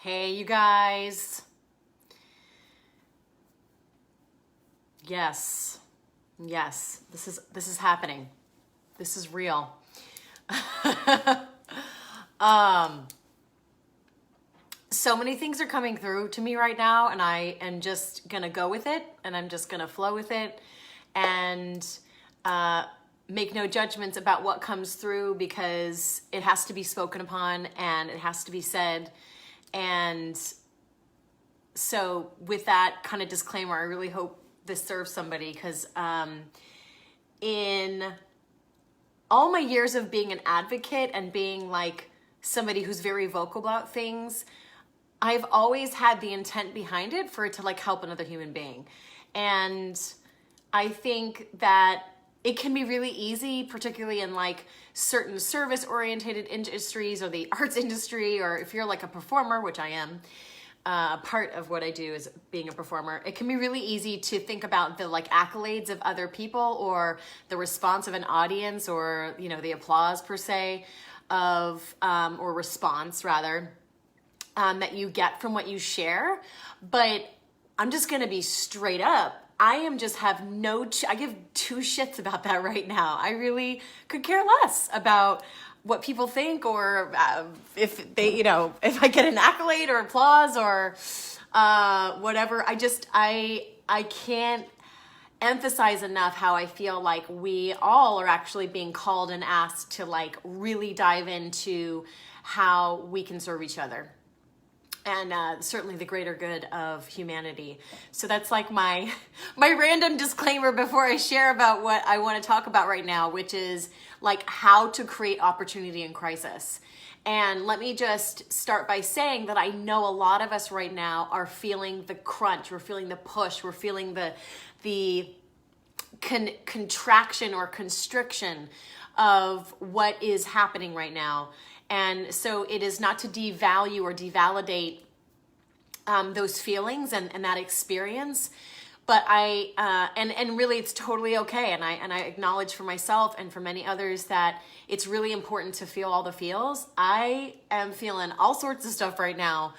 Hey, you guys. Yes. Yes. This is happening. This is real. um so many things are coming through to me right now, and I am just going to go with it, and I'm just going to flow with it, and uh make no judgments about what comes through, because it has to be spoken upon and it has to be said. And so with that kind of disclaimer, I really hope this serves somebody, because in all my years of being an advocate and being like somebody who's very vocal about things, I've always had the intent behind it for it to like help another human being. And I think that it can be really easy, particularly in like certain service oriented industries or the arts industry, or if you're like a performer, which I am. Part of what I do is being a performer. It can be really easy to think about the like accolades of other people, or the response of an audience, or the applause per se of or response rather, that you get from what you share. But I'm just gonna be straight up. I give two shits about that right now. I really could care less about what people think, or if they, if I get an accolade or applause or whatever. I can't emphasize enough how I feel like we all are actually being called and asked to like really dive into how we can serve each other, and certainly the greater good of humanity. So that's like my random disclaimer before I share about what I want to talk about right now, which is like how to create opportunity in crisis. And let me just start by saying that I know a lot of us right now are feeling the crunch, we're feeling the push, we're feeling the contraction or constriction of what is happening right now. And so it is not to devalue or devalidate those feelings and that experience, but and really it's totally okay. And I acknowledge for myself and for many others that it's really important to feel all the feels. I am feeling all sorts of stuff right now,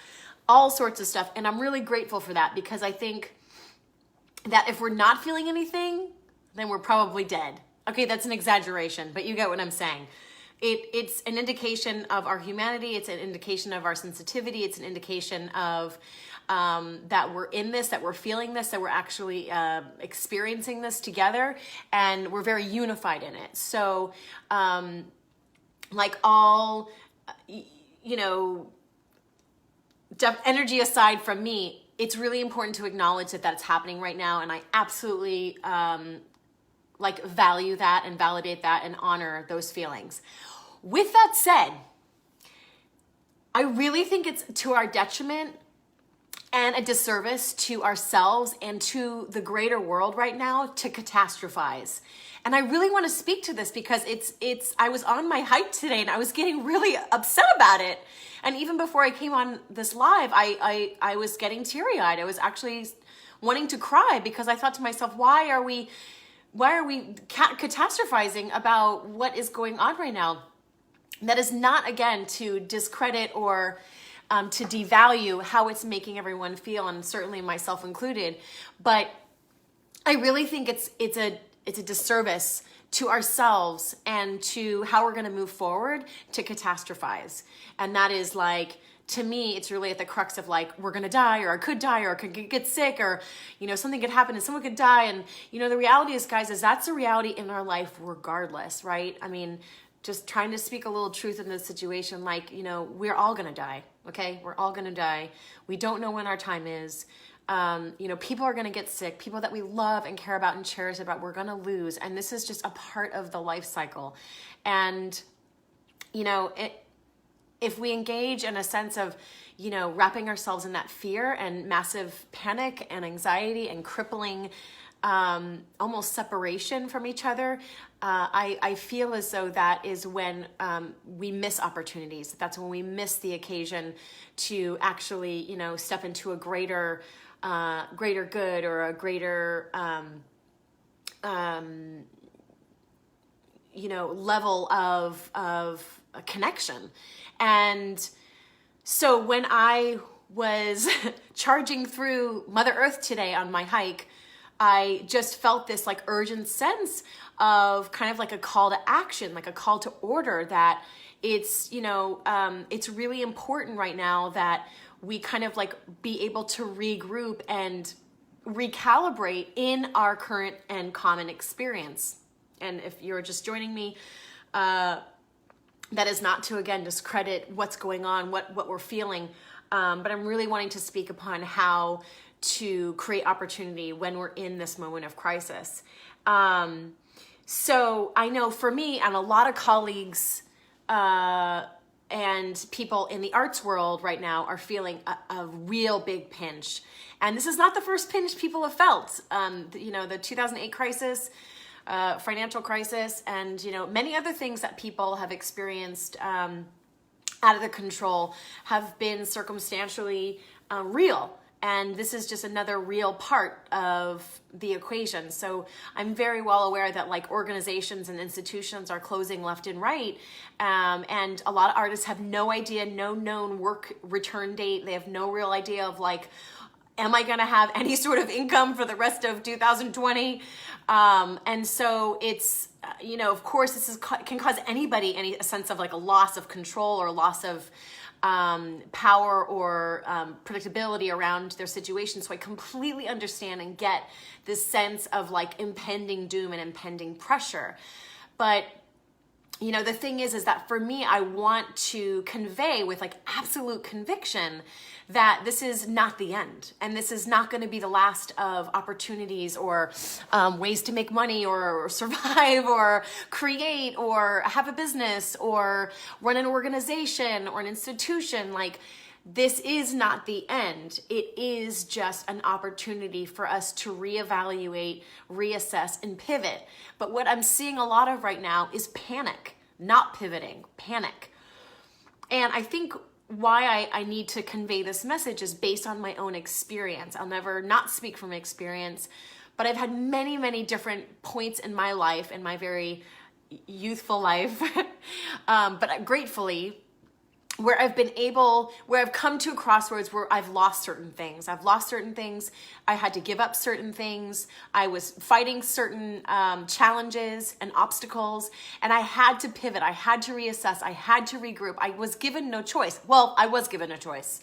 all sorts of stuff. And I'm really grateful for that, because I think that if we're not feeling anything, then we're probably dead. Okay, that's an exaggeration, but you get what I'm saying. It's an indication of our humanity. It's an indication of our sensitivity. It's an indication of that we're in this, that we're feeling this, that we're actually experiencing this together, and we're very unified in it. So, like all, energy aside from me, it's really important to acknowledge that that's happening right now, and I absolutely value that and validate that and honor those feelings. With that said, I really think it's to our detriment and a disservice to ourselves and to the greater world right now to catastrophize. And I really want to speak to this, because I was on my hike today and I was getting really upset about it. And even before I came on this live, I was getting teary-eyed. I was actually wanting to cry, because I thought to myself, why are we catastrophizing about what is going on right now? That is not, again, to discredit or to devalue how it's making everyone feel, and certainly myself included. But I really think it's a disservice to ourselves and to how we're going to move forward to catastrophize. And that is like, to me, it's really at the crux of like, we're going to die, or I could die, or I could get sick, or, something could happen and someone could die. And, the reality is, guys, that's a reality in our life regardless, right? I mean, just trying to speak a little truth in this situation, like, we're all going to die, okay? We're all going to die. We don't know when our time is. People are going to get sick. People that we love and care about and cherish about, we're going to lose. And this is just a part of the life cycle. And, if we engage in a sense of, wrapping ourselves in that fear and massive panic and anxiety and crippling, almost separation from each other, I feel as though that is when we miss opportunities. That's when we miss the occasion to actually, step into a greater good, or a greater, level of a connection. And so when I was charging through Mother Earth today on my hike, I just felt this like urgent sense of kind of like a call to action, like a call to order, that it's, it's really important right now that we kind of like be able to regroup and recalibrate in our current and common experience. And if you're just joining me, that is not to, again, discredit what's going on, what we're feeling, but I'm really wanting to speak upon how to create opportunity when we're in this moment of crisis. So I know for me and a lot of colleagues and people in the arts world right now are feeling a real big pinch. And this is not the first pinch people have felt. The 2008 crisis, financial crisis, and many other things that people have experienced out of their control have been circumstantially real. And this is just another real part of the equation. So I'm very well aware that like organizations and institutions are closing left and right. And a lot of artists have no idea, no known work return date. They have no real idea of like, am I gonna have any sort of income for the rest of 2020? And so it's, of course, this can cause anybody a sense of like a loss of control or a loss of power or predictability around their situation. So I completely understand and get this sense of like impending doom and impending pressure. But the thing is that for me, I want to convey with like absolute conviction that this is not the end, and this is not going to be the last of opportunities or ways to make money or survive or create or have a business or run an organization or an institution. Like, this is not the end. It is just an opportunity for us to reevaluate, reassess, and pivot. But what I'm seeing a lot of right now is panic, not pivoting, panic. And I think why I need to convey this message is based on my own experience. I'll never not speak from experience, but I've had many, many different points in my life, in my very youthful life, but gratefully, where I've come to a crossroads where I've lost certain things. I had to give up certain things. I was fighting certain challenges and obstacles, and I had to pivot. I had to reassess. I had to regroup. I was given no choice. Well, I was given a choice.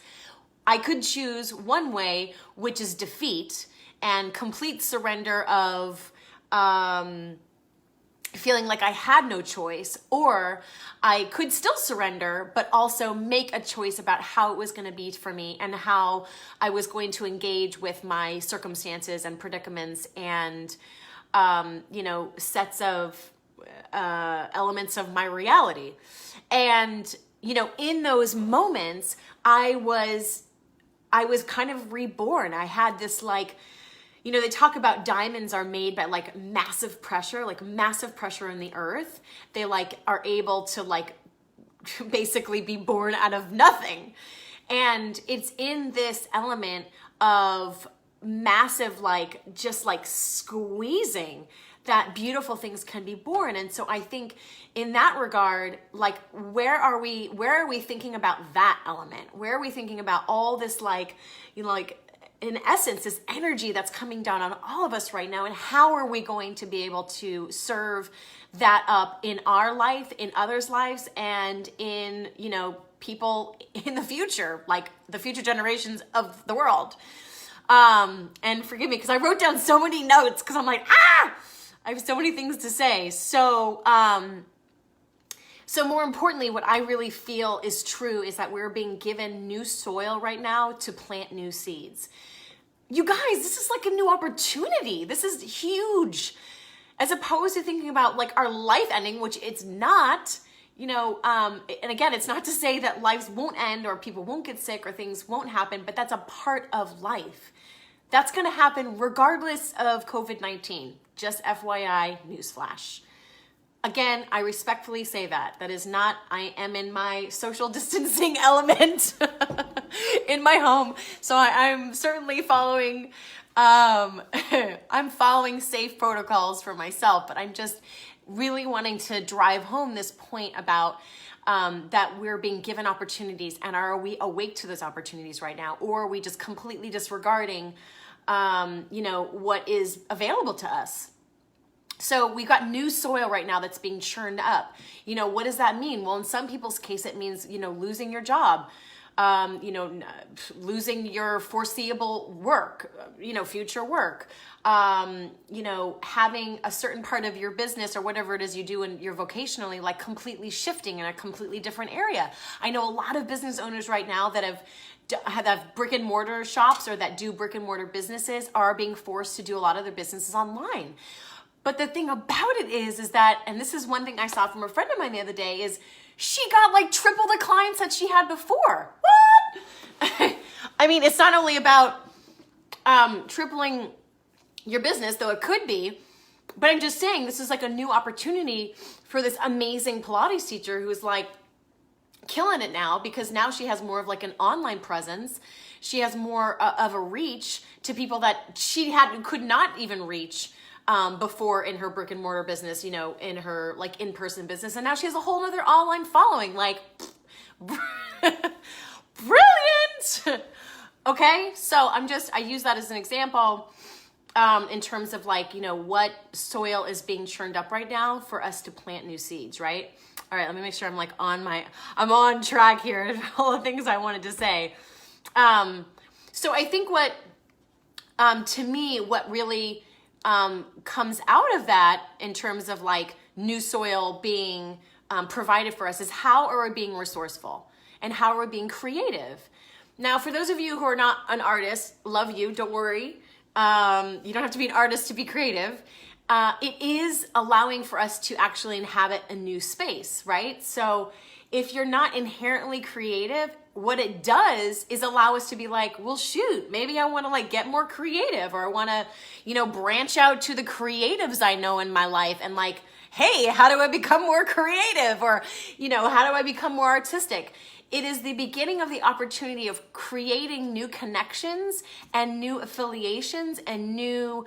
I could choose one way, which is defeat and complete surrender of feeling like I had no choice, or I could still surrender, but also make a choice about how it was going to be for me and how I was going to engage with my circumstances and predicaments and, sets of elements of my reality. And, in those moments, I was kind of reborn. I had this like, they talk about diamonds are made by like massive pressure in the earth. They like are able to like basically be born out of nothing. And it's in this element of massive, like just like squeezing that beautiful things can be born. And so I think in that regard, like, where are we thinking about that element? Where are we thinking about all this, like, in essence, this energy that's coming down on all of us right now, and how are we going to be able to serve that up in our life, in others' lives, and in, people in the future, like the future generations of the world. And forgive me, because I wrote down so many notes, because I'm like, I have so many things to say. So more importantly, what I really feel is true is that we're being given new soil right now to plant new seeds. You guys, this is like a new opportunity. This is huge. As opposed to thinking about like our life ending, which it's not, and again, it's not to say that lives won't end or people won't get sick or things won't happen, but that's a part of life. That's going to happen regardless of COVID-19. Just FYI, newsflash. Again, I respectfully say that. That is not, I am in my social distancing element in my home. So I'm certainly following, I'm following safe protocols for myself, but I'm just really wanting to drive home this point about that we're being given opportunities, and are we awake to those opportunities right now? Or are we just completely disregarding, what is available to us? So we've got new soil right now that's being churned up. What does that mean? Well, in some people's case, it means, losing your job, losing your foreseeable work, future work, having a certain part of your business or whatever it is you do in your vocationally, like completely shifting in a completely different area. I know a lot of business owners right now that have brick and mortar shops or that do brick and mortar businesses are being forced to do a lot of their businesses online. But the thing about it is that, and this is one thing I saw from a friend of mine the other day, is she got like triple the clients that she had before. What? I mean, it's not only about tripling your business, though it could be, but I'm just saying this is like a new opportunity for this amazing Pilates teacher who's like killing it now, because now she has more of like an online presence. She has more of a reach to people that she could not even reach before in her brick and mortar business, in her like in-person business. And now she has a whole other online following, like brilliant. Okay. So I use that as an example, in terms of like, what soil is being churned up right now for us to plant new seeds. Right. All right. Let me make sure I'm like I'm on track here. All the things I wanted to say. So I think to me, what really, comes out of that in terms of like new soil being provided for us is how are we being resourceful and how are we being creative. Now, for those of you who are not an artist, love you, don't worry. You don't have to be an artist to be creative. It is allowing for us to actually inhabit a new space, right? So if you're not inherently creative, what it does is allow us to be like, well, shoot, maybe I want to like get more creative, or I want to, branch out to the creatives I know in my life and like, hey, how do I become more creative? Or, how do I become more artistic? It is the beginning of the opportunity of creating new connections and new affiliations and new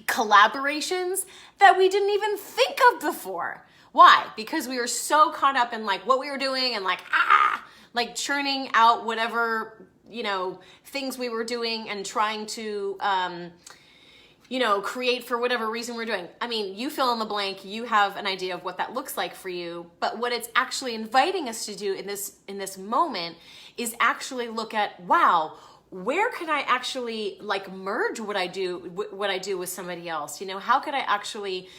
collaborations that we didn't even think of before. Why? Because we were so caught up in like what we were doing and like churning out whatever, things we were doing and trying to, create for whatever reason we're doing. I mean, you fill in the blank, you have an idea of what that looks like for you. But what it's actually inviting us to do in this moment is actually look at, wow, where can I actually like merge what I do with somebody else? How could I actually,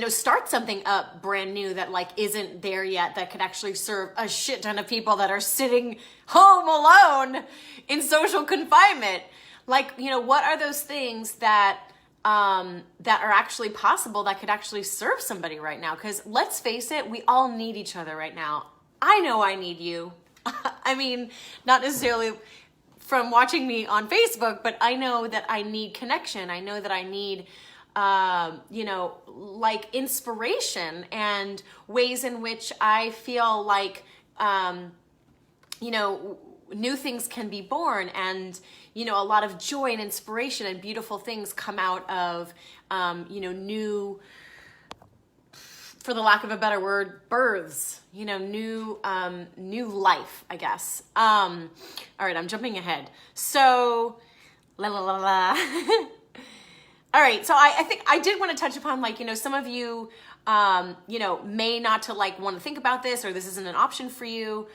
start something up brand new that like isn't there yet, that could actually serve a shit ton of people that are sitting home alone in social confinement. Like, what are those things that are actually possible that could actually serve somebody right now? Because let's face it, we all need each other right now. I know I need you. I mean, not necessarily from watching me on Facebook, but I know that I need connection. I know that I need like inspiration and ways in which I feel like, new things can be born, and, a lot of joy and inspiration and beautiful things come out of, new, for the lack of a better word, births, new life, I guess. All right, I'm jumping ahead. So, All right, so I think I did want to touch upon like, some of you, may not to like want to think about this, or this isn't an option for you.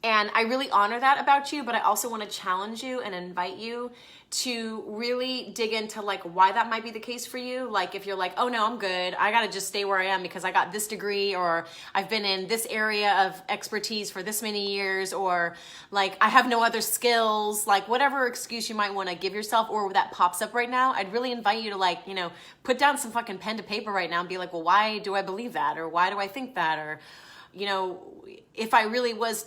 And I really honor that about you, but I also want to challenge you and invite you to really dig into like why that might be the case for you. Like if you're like, oh no, I'm good, I gotta just stay where I am because I got this degree, or I've been in this area of expertise for this many years, or like I have no other skills, like whatever excuse you might want to give yourself or that pops up right now, I'd really invite you to like, put down some fucking pen to paper right now and be like, well, why do I believe that? Or why do I think that? Or, if I really was,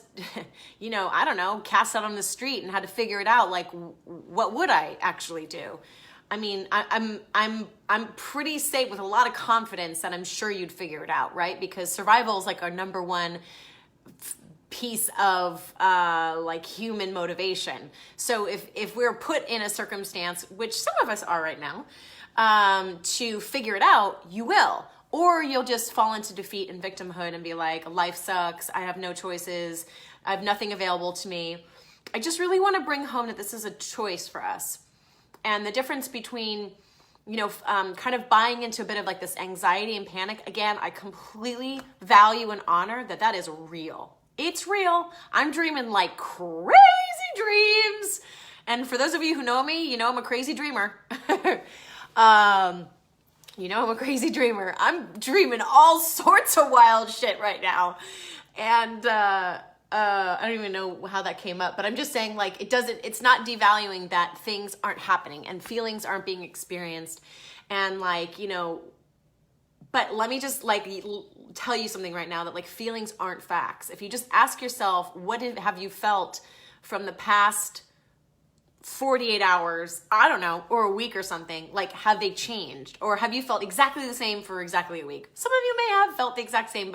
I don't know, cast out on the street and had to figure it out, like, what would I actually do? I mean, I'm pretty safe with a lot of confidence that I'm sure you'd figure it out, right? Because survival is like our number one piece of like human motivation. So if we're put in a circumstance, which some of us are right now, to figure it out, you will. or you'll just fall into defeat and victimhood and be like, life sucks, I have no choices, I have nothing available to me. I just really want to bring home that this is a choice for us. And the difference between, kind of buying into a bit of like this anxiety and panic, again, I completely value and honor that is real. It's real. I'm dreaming like crazy dreams. And for those of you who know me, I'm a crazy dreamer. I'm a crazy dreamer. I'm dreaming all sorts of wild shit right now. And I don't even know how that came up, but I'm just saying, like, it's not devaluing that things aren't happening and feelings aren't being experienced. And like, but let me just like tell you something right now, that like feelings aren't facts. If you just ask yourself, what have you felt from the past 48 hours, I don't know, or a week or something, like, have they changed? Or have you felt exactly the same for exactly a week? Some of you may have felt the exact same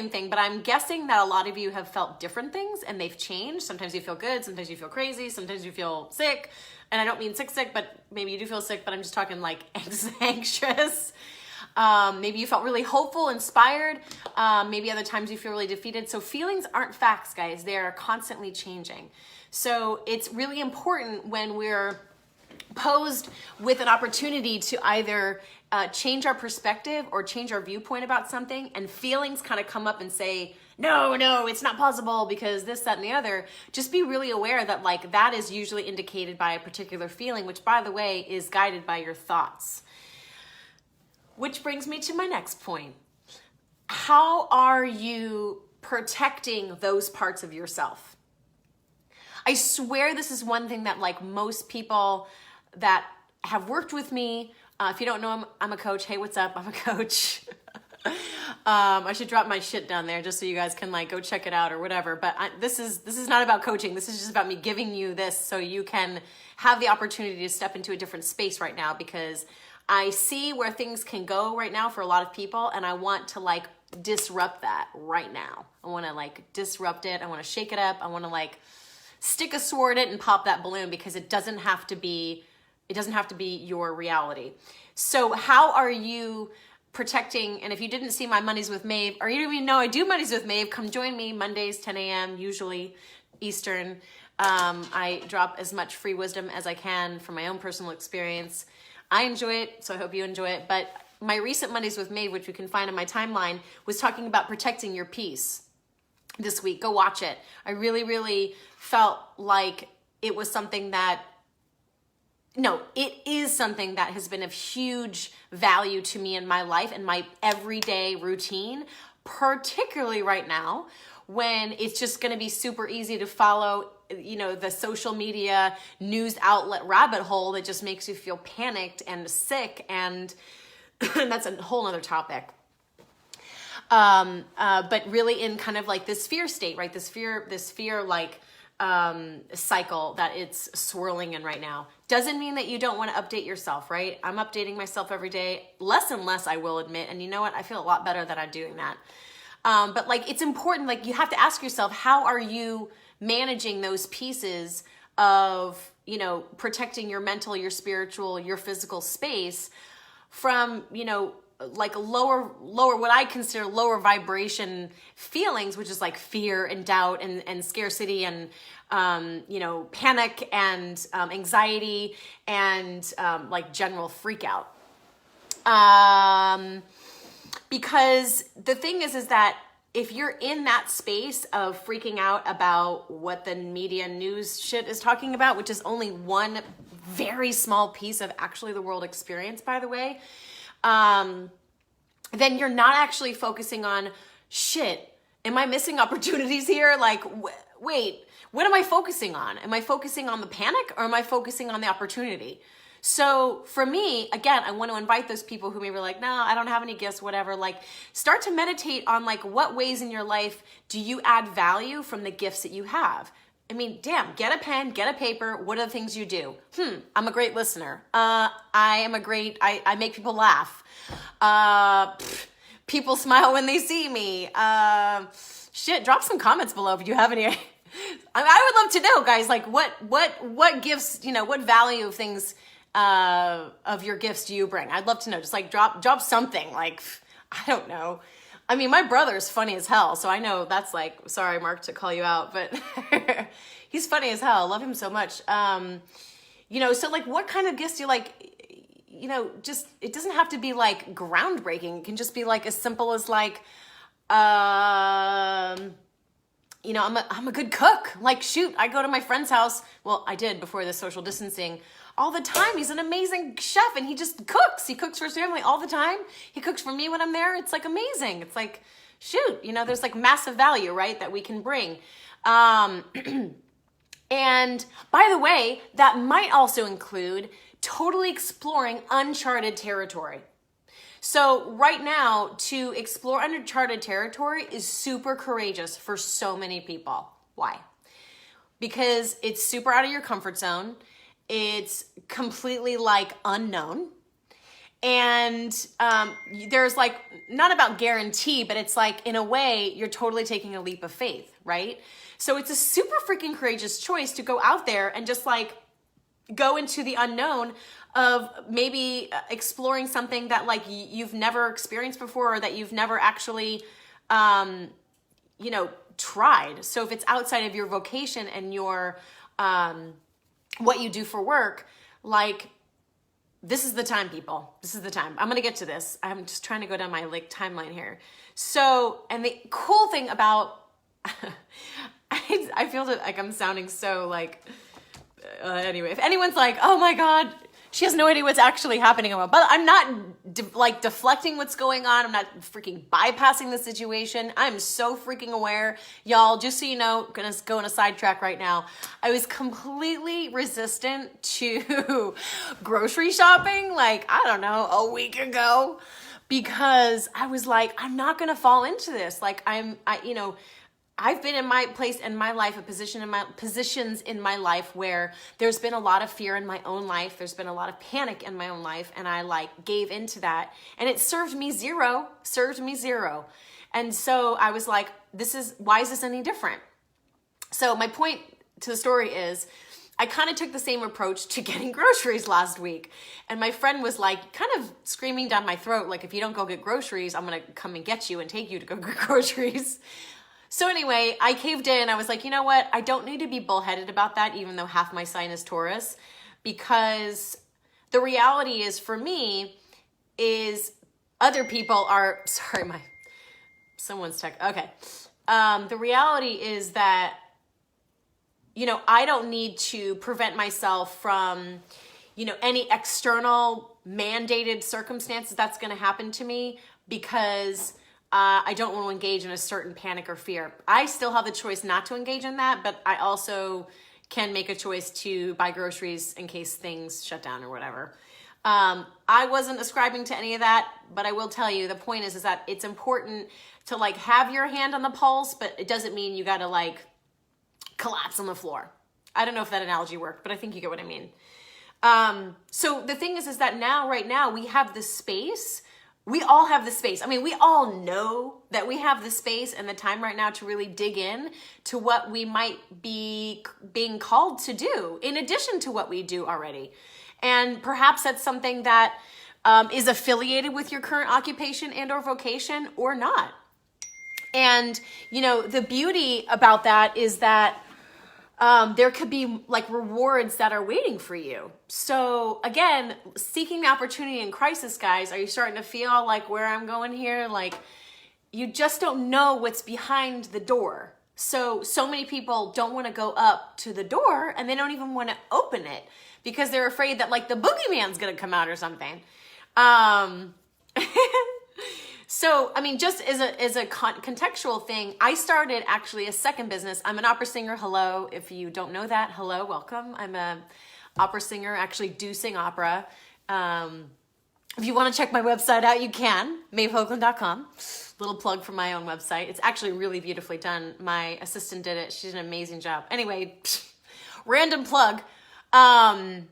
thing, but I'm guessing that a lot of you have felt different things and they've changed. Sometimes you feel good, sometimes you feel crazy, sometimes you feel sick. And I don't mean sick, but maybe you do feel sick, but I'm just talking like anxious. Maybe you felt really hopeful, inspired. Maybe other times you feel really defeated. So feelings aren't facts, guys. They're constantly changing. So it's really important when we're posed with an opportunity to either change our perspective or change our viewpoint about something, and feelings kind of come up and say, no, it's not possible because this, that, and the other. Just be really aware that like that is usually indicated by a particular feeling, which by the way is guided by your thoughts. Which brings me to my next point. How are you protecting those parts of yourself? I swear this is one thing that like most people that have worked with me, if you don't know, I'm a coach. Hey, what's up? I'm a coach. I should drop my shit down there just so you guys can like go check it out or whatever. But this is not about coaching. This is just about me giving you this so you can have the opportunity to step into a different space right now, because I see where things can go right now for a lot of people, and I want to like disrupt that right now. I want to like disrupt it. I want to shake it up. I want to like stick a sword in it and pop that balloon, because it doesn't have to be your reality. So how are you protecting? And if you didn't see my Mondays with Maeve, or you didn't even know I do Mondays with Maeve, come join me Mondays, 10 a.m., usually Eastern. I drop as much free wisdom as I can from my own personal experience. I enjoy it, so I hope you enjoy it. But my recent Mondays with Maeve, which you can find on my timeline, was talking about protecting your peace this week. Go watch it. I really, really felt like it was something that, it is something that has been of huge value to me in my life and my everyday routine, particularly right now when it's just going to be super easy to follow, the social media news outlet rabbit hole that just makes you feel panicked and sick. And that's a whole nother topic. But really in kind of like this fear state, right? This fear like cycle that it's swirling in right now. Doesn't mean that you don't want to update yourself, right? I'm updating myself every day, less and less, I will admit. And you know what? I feel a lot better that I'm doing that. But like, it's important, like you have to ask yourself, how are you managing those pieces of, protecting your mental, your spiritual, your physical space from, like lower, what I consider lower vibration feelings, which is like fear and doubt and scarcity and, panic and anxiety and like general freak out. Because the thing is that if you're in that space of freaking out about what the media news shit is talking about, which is only one very small piece of actually the world experience, by the way, then you're not actually focusing on, shit, am I missing opportunities here? Like, wait, what am I focusing on? Am I focusing on the panic or am I focusing on the opportunity? So for me, again, I want to invite those people who may be like, no, I don't have any gifts, whatever. Like, start to meditate on like what ways in your life do you add value from the gifts that you have? I mean, damn, get a pen, get a paper. What are the things you do? I'm a great listener. I make people laugh. People smile when they see me. Shit, drop some comments below if you have any. I would love to know, guys, like what gifts, what value of things of your gifts do you bring? I'd love to know. Just like drop something. Like, I don't know. I mean, my brother's funny as hell, so I know that's like, sorry, Mark, to call you out, but he's funny as hell. Love him so much. You know, so like, what kind of gifts do you like? You know, just, it doesn't have to be like groundbreaking. It can just be like as simple as like, you know, I'm a good cook. Like, shoot, I go to my friend's house. Well, I did before the social distancing all the time. He's an amazing chef and he just cooks. He cooks for his family all the time. He cooks for me when I'm there. It's like amazing. It's like, shoot, you know, there's like massive value, right, that we can bring. And by the way, that might also include totally exploring uncharted territory. So right now, to explore uncharted territory is super courageous for so many people. Why? Because it's super out of your comfort zone. It's completely like unknown. And there's like, not about guarantee, but it's like, in a way, you're totally taking a leap of faith, right? So it's a super freaking courageous choice to go out there and just like go into the unknown of maybe exploring something that like you've never experienced before, or that you've never actually, you know, tried. So if it's outside of your vocation and your, what you do for work, like, this is the time, people. This is the time. I'm going to get to this. I'm just trying to go down my like timeline here. So, and the cool thing about, I feel like I'm sounding so like, anyway, if anyone's like, oh my God, she has no idea what's actually happening, but I'm not like deflecting what's going on. I'm not freaking bypassing the situation. I'm so freaking aware. Y'all, just so you know, gonna go on a sidetrack right now. I was completely resistant to grocery shopping, like, I don't know, a week ago, because I was like, I'm not gonna fall into this. Like, you know, I've been in my place in my life, positions in my life where there's been a lot of fear in my own life. There's been a lot of panic in my own life. And I like gave into that, and it served me zero. And so I was like, why is this any different? So my point to the story is, I kind of took the same approach to getting groceries last week. And my friend was like, kind of screaming down my throat, like, if you don't go get groceries, I'm going to come and get you and take you to go get groceries. So anyway, I caved in. I was like, you know what? I don't need to be bullheaded about that, even though half my sign is Taurus, because the reality is, for me, is other people are, sorry, someone's tech. Okay. The reality is that, you know, I don't need to prevent myself from, you know, any external mandated circumstances that's going to happen to me, because I don't want to engage in a certain panic or fear. I still have the choice not to engage in that, but I also can make a choice to buy groceries in case things shut down or whatever. I wasn't ascribing to any of that, but I will tell you, the point is that it's important to like have your hand on the pulse, but it doesn't mean you got to like collapse on the floor. I don't know if that analogy worked, but I think you get what I mean. So the thing is that right now we have the space. We all have the space. I mean, we all know that we have the space and the time right now to really dig in to what we might be being called to do in addition to what we do already. And perhaps that's something that is affiliated with your current occupation and or vocation, or not. And, you know, the beauty about that is that there could be like rewards that are waiting for you. So again, seeking the opportunity in crisis, guys. Are you starting to feel like where I'm going here? Like, you just don't know what's behind the door. So many people don't want to go up to the door, and they don't even want to open it because they're afraid that like the boogeyman's going to come out or something. So, I mean, just as a contextual thing, I started actually a second business. I'm an opera singer. Hello. If you don't know that, hello, welcome. I'm a opera singer, actually do sing opera. If you want to check my website out, you can, maevehoagland.com. Little plug for my own website. It's actually really beautifully done. My assistant did it. She did an amazing job. Anyway, random plug. And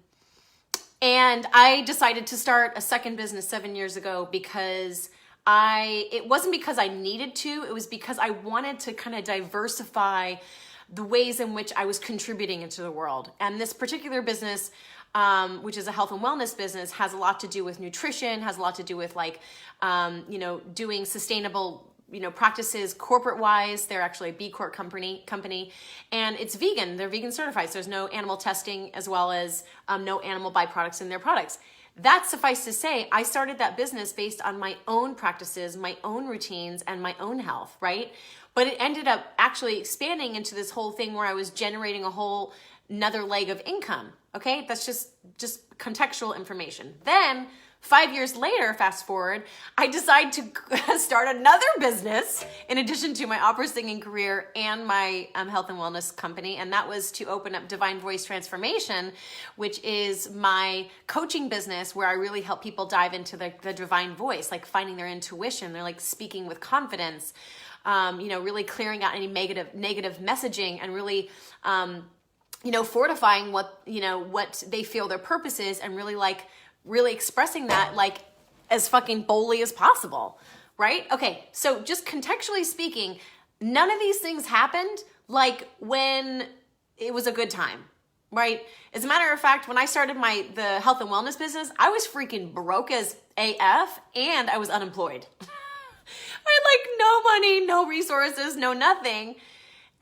I decided to start a second business 7 years ago because it wasn't because I needed to, it was because I wanted to kind of diversify the ways in which I was contributing into the world. And this particular business which is a health and wellness business, has a lot to do with nutrition, has a lot to do with like, doing sustainable, practices corporate wise. They're actually a B Corp company, and it's vegan. They're vegan certified. So there's no animal testing, as well as no animal byproducts in their products. That, suffice to say, I started that business based on my own practices, my own routines, and my own health, right? But it ended up actually expanding into this whole thing where I was generating a whole another leg of income. Okay, that's just contextual information. Then 5 years later, fast forward, I decide to start another business in addition to my opera singing career and my health and wellness company. And that was to open up Divine Voice Transformation, which is my coaching business where I really help people dive into the divine voice, like finding their intuition. They're like speaking with confidence, really clearing out any negative messaging, and really, fortifying what they feel their purpose is, and really expressing that like as fucking boldly as possible, right? Okay, so just contextually speaking, none of these things happened like when it was a good time, right? As a matter of fact, when I started the health and wellness business, I was freaking broke as AF, and I was unemployed. I had like no money, no resources, no nothing.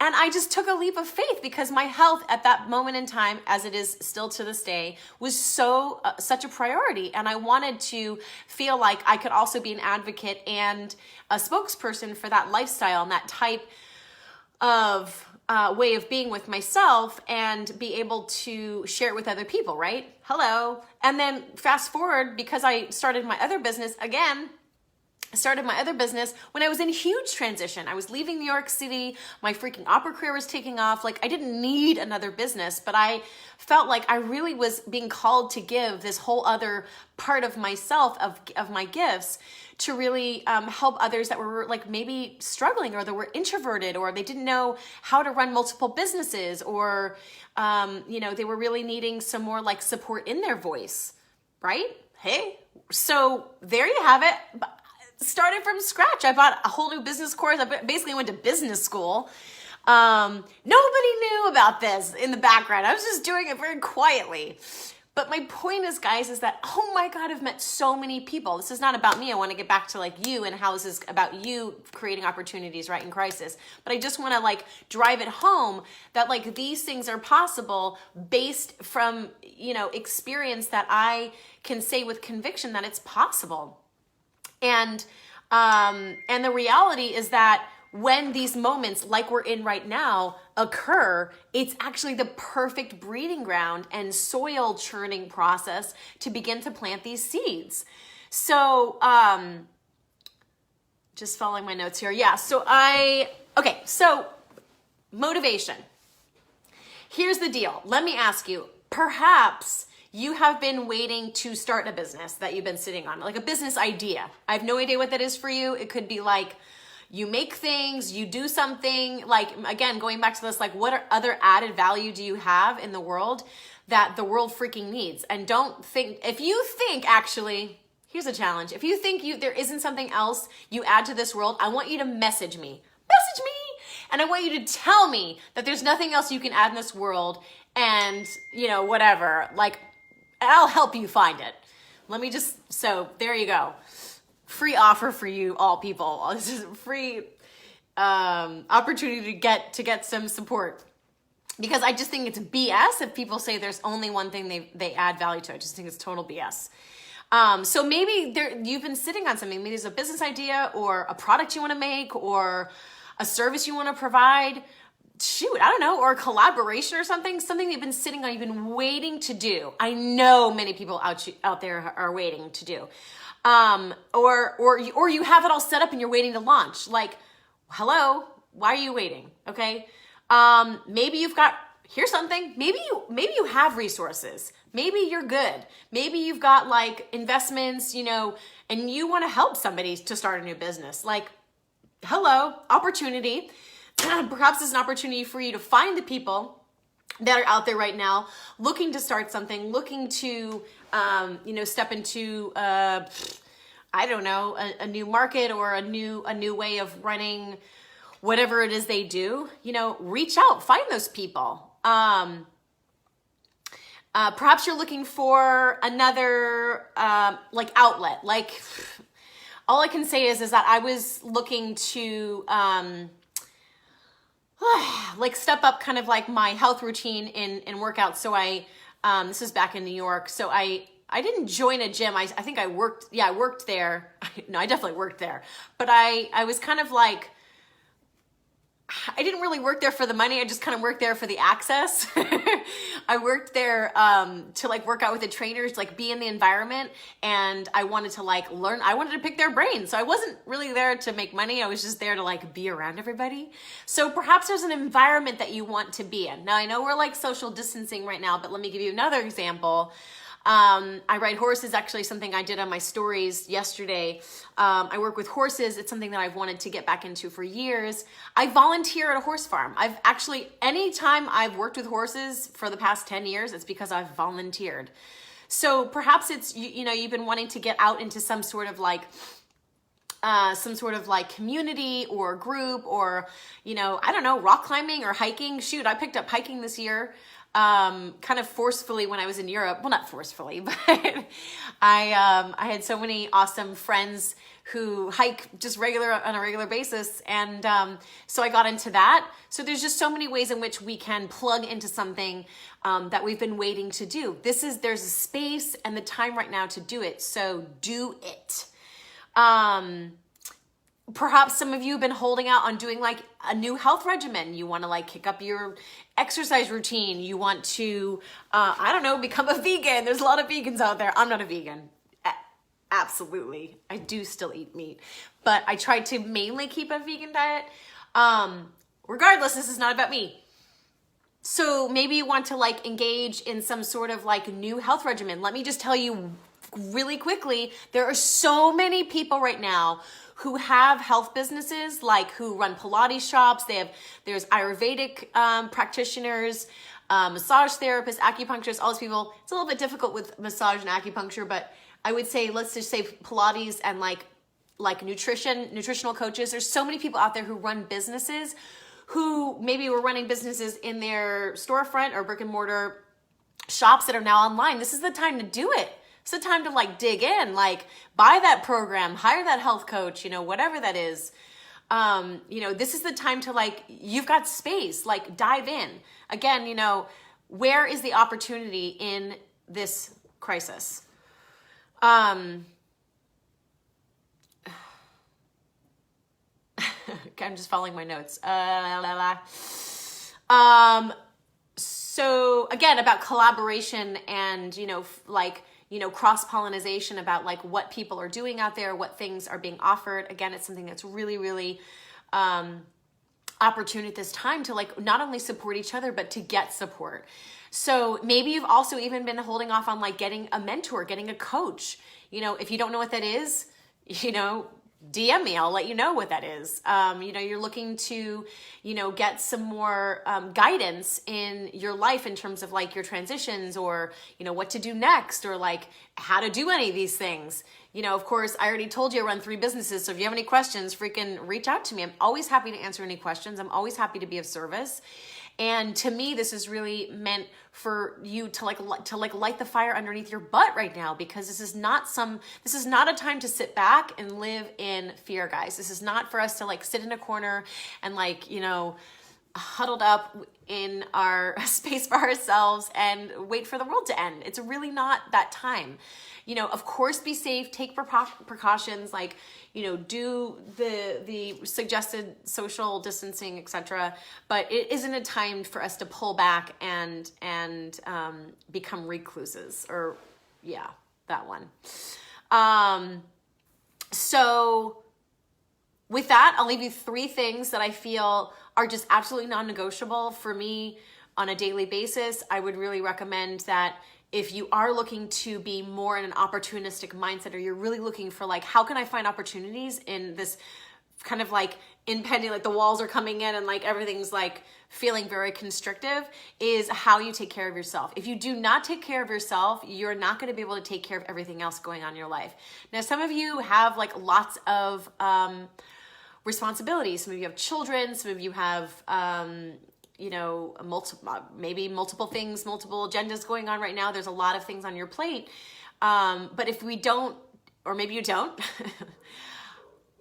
And I just took a leap of faith because my health at that moment in time, as it is still to this day, was such a priority. And I wanted to feel like I could also be an advocate and a spokesperson for that lifestyle and that type of way of being with myself, and be able to share it with other people, right? Hello. And then fast forward, because I started my other business again, when I was in huge transition. I was leaving New York City. My freaking opera career was taking off. Like, I didn't need another business, but I felt like I really was being called to give this whole other part of myself, of my gifts, to really help others that were like maybe struggling, or that were introverted, or they didn't know how to run multiple businesses, or, they were really needing some more like support in their voice, right? Hey, so there you have it. Started from scratch. I bought a whole new business course. I basically went to business school. Nobody knew about this in the background. I was just doing it very quietly. But my point is, guys, is that, oh my God, I've met so many people. This is not about me. I want to get back to like you, and how this is about you creating opportunities, right, in crisis. But I just want to like drive it home that like these things are possible based from, experience, that I can say with conviction that it's possible. And the reality is that when these moments like we're in right now occur, it's actually the perfect breeding ground and soil churning process to begin to plant these seeds. So, just following my notes here. Yeah. So so motivation. Here's the deal. Let me ask you, perhaps you have been waiting to start a business that you've been sitting on, like a business idea. I have no idea what that is for you. It could be like you make things, you do something, like, again, going back to this, like, what other added value do you have in the world that the world freaking needs? And if you think, actually, here's a challenge. If you think there isn't something else you add to this world, I want you to message me. And I want you to tell me that there's nothing else you can add in this world, and, whatever, like, I'll help you find it. So there you go. Free offer for you all people. This is a free opportunity to get some support. Because I just think it's BS if people say there's only one thing they add value to. I just think it's total BS. So maybe you've been sitting on something. Maybe there's a business idea, or a product you want to make, or a service you want to provide. Shoot, I don't know, or a collaboration or something you've been sitting on, you've been waiting to do. I know many people out there are waiting to do. Or you have it all set up and you're waiting to launch. Like, hello, why are you waiting? Okay. Maybe here's something. Maybe you have resources. Maybe you're good. Maybe you've got like investments, and you want to help somebody to start a new business. Like, hello, opportunity. Perhaps it's an opportunity for you to find the people that are out there right now looking to start something, looking to, step into, a new market, or a new way of running whatever it is they do. Reach out, find those people. Perhaps you're looking for another like outlet. Like all I can say is that I was looking to like step up kind of like my health routine in workouts. So this was back in New York. So I didn't join a gym. I think I worked. Yeah, I worked there. No, I definitely worked there. But I was kind of like, I didn't really work there for the money. I just kind of worked there for the access. I worked there to like work out with the trainers, like be in the environment. And I wanted to like learn. I wanted to pick their brains. So I wasn't really there to make money. I was just there to like be around everybody. So perhaps there's an environment that you want to be in. Now I know we're like social distancing right now, but let me give you another example. I ride horses, actually something I did on my stories yesterday. I work with horses. It's something that I've wanted to get back into for years. I volunteer at a horse farm. I've actually, anytime I've worked with horses for the past 10 years, it's because I've volunteered. So perhaps it's, you know, you've been wanting to get out into some sort of like community or group or, you know, I don't know, rock climbing or hiking. Shoot, I picked up hiking this year. Kind of forcefully when I was in Europe. Well, not forcefully, but I had so many awesome friends who hike just on a regular basis. And, so I got into that. So there's just so many ways in which we can plug into something, that we've been waiting to do. There's a space and the time right now to do it. So do it. Perhaps some of you have been holding out on doing like a new health regimen. You want to like kick up your exercise routine. You want to, I don't know, become a vegan. There's a lot of vegans out there. I'm not a vegan. Absolutely. I do still eat meat, but I try to mainly keep a vegan diet. Regardless, this is not about me. So maybe you want to like engage in some sort of like new health regimen. Let me just tell you really quickly, there are so many people right now who have health businesses, like who run Pilates shops. There's Ayurvedic practitioners, massage therapists, acupuncturists, all these people. It's a little bit difficult with massage and acupuncture, but I would say, let's just say Pilates and like nutritional coaches. There's so many people out there who run businesses who maybe were running businesses in their storefront or brick and mortar shops that are now online. This is the time to do it. It's the time to like dig in, like buy that program, hire that health coach, you know, whatever that is. You know, this is the time to like, you've got space, like dive in. Again, you know, where is the opportunity in this crisis? Okay, I'm just following my notes. So again, about collaboration and, you know, like, you know, cross-pollination about like what people are doing out there, what things are being offered. Again, it's something that's really, really opportune at this time to like not only support each other, but to get support. So maybe you've also even been holding off on like getting a mentor, getting a coach. You know, if you don't know what that is, you know, DM me, I'll let you know what that is. You know, you're looking to, you know, get some more guidance in your life in terms of like your transitions or, you know, what to do next or like how to do any of these things. You know, of course, I already told you I run 3 businesses. So if you have any questions, freaking reach out to me. I'm always happy to answer any questions. I'm always happy to be of service. And to me, this is really meant for you to light the fire underneath your butt right now, because this is not a time to sit back and live in fear, guys. This is not for us to like sit in a corner and like, you know, huddled up in our space by ourselves and wait for the world to end. It's really not that time. You know, of course, be safe, take precautions, like, you know, do the suggested social distancing, etc. But it isn't a time for us to pull back and become recluses, or yeah, that one. So with that, I'll leave you 3 things that I feel are just absolutely non-negotiable for me on a daily basis. I would really recommend that if you are looking to be more in an opportunistic mindset, or you're really looking for like, how can I find opportunities in this kind of like impending, like the walls are coming in and like everything's like feeling very constrictive, is how you take care of yourself. If you do not take care of yourself, you're not going to be able to take care of everything else going on in your life. Now, some of you have like lots of responsibilities. Some of you have children. Some of you have, maybe multiple things, multiple agendas going on right now. There's a lot of things on your plate. But if we don't, or maybe you don't,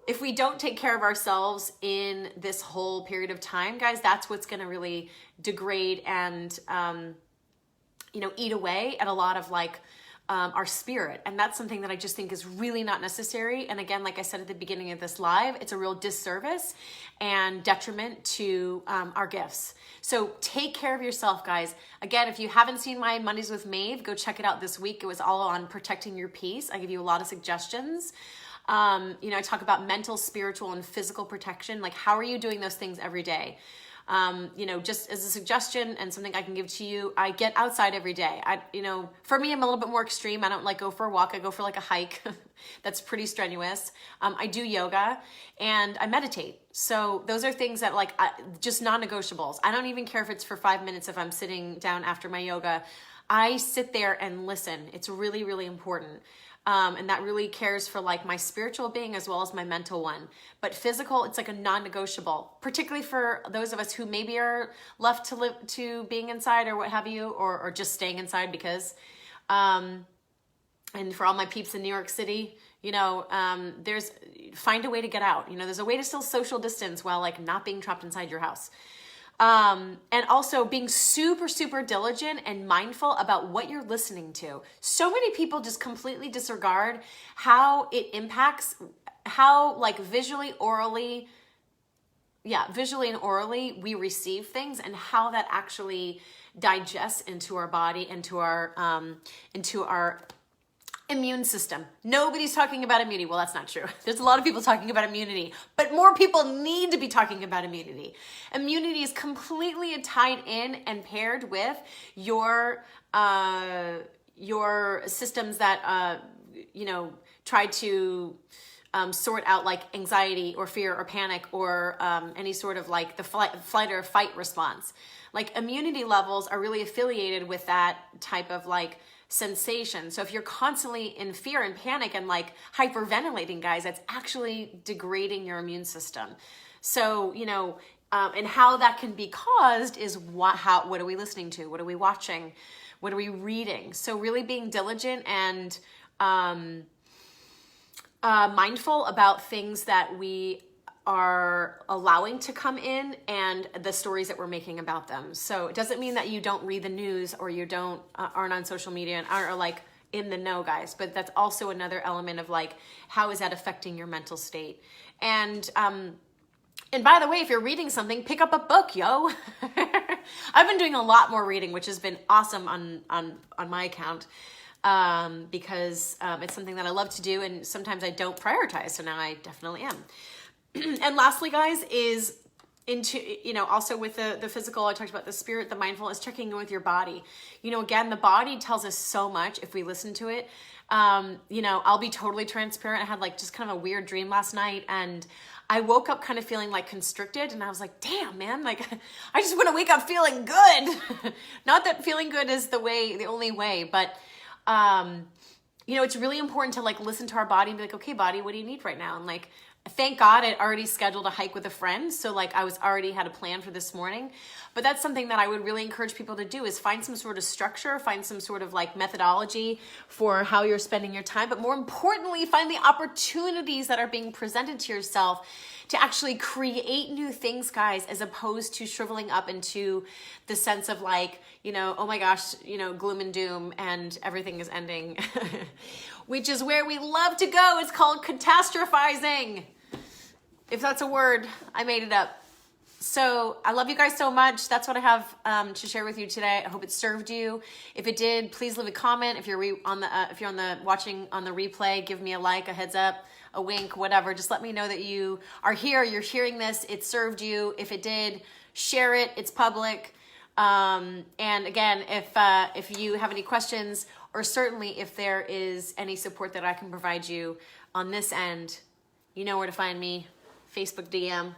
if we don't take care of ourselves in this whole period of time, guys, that's what's going to really degrade and, eat away at a lot of our spirit. And that's something that I just think is really not necessary. And again, like I said at the beginning of this live, it's a real disservice and detriment to our gifts. So take care of yourself, guys. Again, if you haven't seen my Mondays with Maeve, go check it out this week. It was all on protecting your peace. I give you a lot of suggestions. I talk about mental, spiritual, and physical protection. Like, how are you doing those things every day? Just as a suggestion and something I can give to you, I get outside every day. For me, I'm a little bit more extreme. I don't go for a walk. I go for a hike. That's pretty strenuous. I do yoga and I meditate. So those are things that just non-negotiables. I don't even care if it's for 5 minutes. If I'm sitting down after my yoga, I sit there and listen. It's really, really important. And that really cares for my spiritual being as well as my mental one. But physical, it's a non-negotiable, particularly for those of us who maybe are left to being inside or what have you, or just staying inside because, and for all my peeps in New York City, find a way to get out. There's a way to still social distance while not being trapped inside your house. And also being super, super diligent and mindful about what you're listening to. So many people just completely disregard how it impacts, how visually and orally we receive things and how that actually digests into our body, into our immune system. Nobody's talking about immunity. Well, that's not true. There's a lot of people talking about immunity, but more people need to be talking about immunity. Immunity is completely tied in and paired with your systems that, try to sort out anxiety or fear or panic or any sort of the flight or fight response. Immunity levels are really affiliated with that type of sensation. So if you're constantly in fear and panic and hyperventilating, guys, that's actually degrading your immune system. So, and how that can be caused is what are we listening to? What are we watching? What are we reading? So really being diligent and mindful about things that we are allowing to come in and the stories that we're making about them. So it doesn't mean that you don't read the news or you aren't on social media and aren't in the know, guys, but that's also another element of how is that affecting your mental state? And by the way, if you're reading something, pick up a book, yo. I've been doing a lot more reading, which has been awesome on my account. Because it's something that I love to do and sometimes I don't prioritize. So now I definitely am. And lastly, guys, is also with the physical, I talked about the spirit, the mindful is checking in with your body. Again, the body tells us so much if we listen to it. I'll be totally transparent. I had just kind of a weird dream last night and I woke up kind of feeling constricted and I was like, damn, man, I just want to wake up feeling good. Not that feeling good is the only way, but it's really important to listen to our body and be okay, body, what do you need right now? And thank God I already scheduled a hike with a friend. So I was already had a plan for this morning, but that's something that I would really encourage people to do is find some sort of structure, find some sort of methodology for how you're spending your time. But more importantly, find the opportunities that are being presented to yourself to actually create new things, guys, as opposed to shriveling up into the sense of oh my gosh, gloom and doom and everything is ending, which is where we love to go. It's called catastrophizing. If that's a word, I made it up. So I love you guys so much. That's what I have to share with you today. I hope it served you. If it did, please leave a comment. If you're watching on the replay, give me a like, a heads up, a wink, whatever. Just let me know that you are here. You're hearing this. It served you. If it did, share it. It's public. And again, if you have any questions, or certainly if there is any support that I can provide you on this end, you know where to find me. Facebook DM,